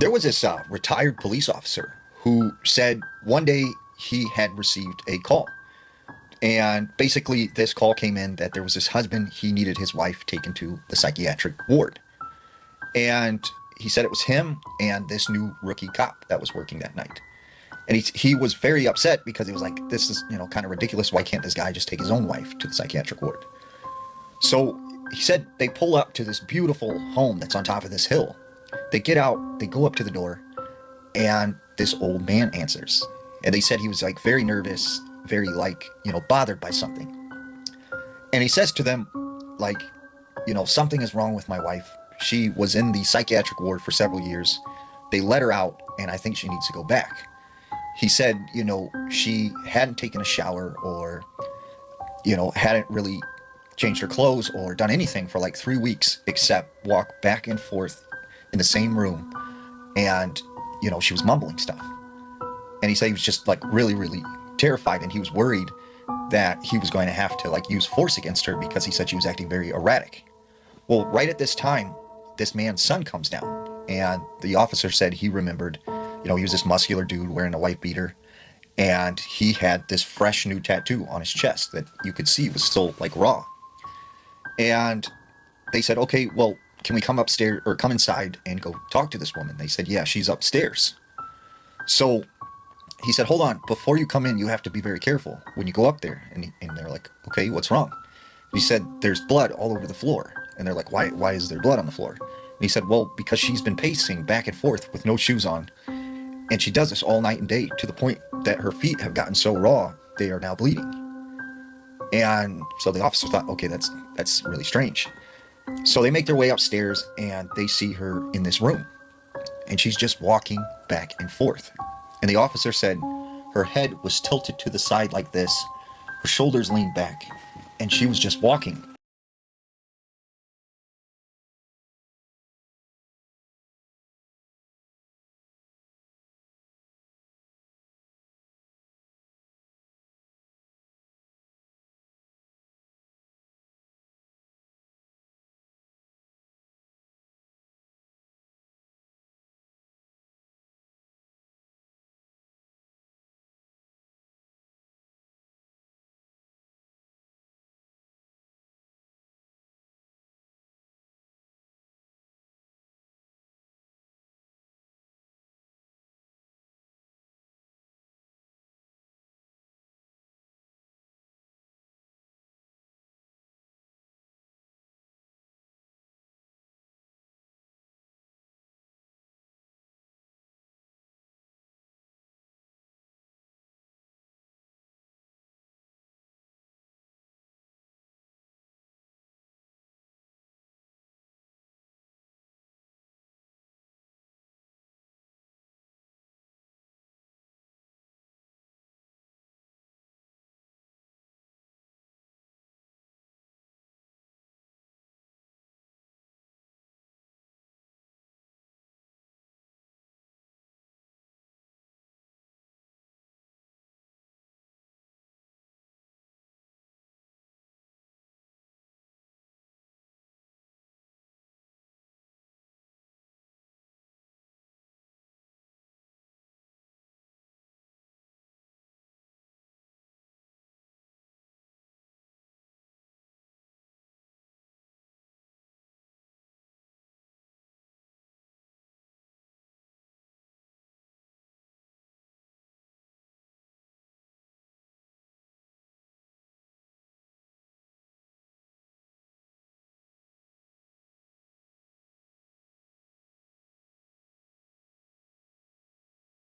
There was this retired police officer who said one day he had received a call. And basically, this call came in that there was this husband, he needed his wife taken to the psychiatric ward. And he said it was him and this new rookie cop that was working that night. And he was very upset because he was like, this is, kind of ridiculous. Why can't this guy just take his own wife to the psychiatric ward? So he said they pull up to this beautiful home that's on top of this hill. They get out, they go up to the door, and this old man answers. And they said he was like very nervous, very like, bothered by something. And he says to them, like, something is wrong with my wife. She was in the psychiatric ward for several years. They let her out, and I think she needs to go back. He said, she hadn't taken a shower or, hadn't really changed her clothes or done anything for like 3 weeks except walk back and forth in the same room. And, she was mumbling stuff. And he said he was just like really, really terrified, and he was worried that he was going to have to like use force against her because he said she was acting very erratic. Well, right at this time, this man's son comes down, and the officer said he remembered, he was this muscular dude wearing a white beater, and he had this fresh new tattoo on his chest that you could see was still like raw. And they said, okay, well, can we come upstairs or come inside and go talk to this woman? They said, yeah, she's upstairs. So he said, hold on, before you come in, you have to be very careful when you go up there. And they're like, okay, what's wrong? He said, there's blood all over the floor. And they're like, why is there blood on the floor? And he said, well, because she's been pacing back and forth with no shoes on. And she does this all night and day to the point that her feet have gotten so raw, they are now bleeding. And so the officer thought, okay, that's really strange. So they make their way upstairs, and they see her in this room. And she's just walking back and forth. And the officer said her head was tilted to the side like this, her shoulders leaned back, and she was just walking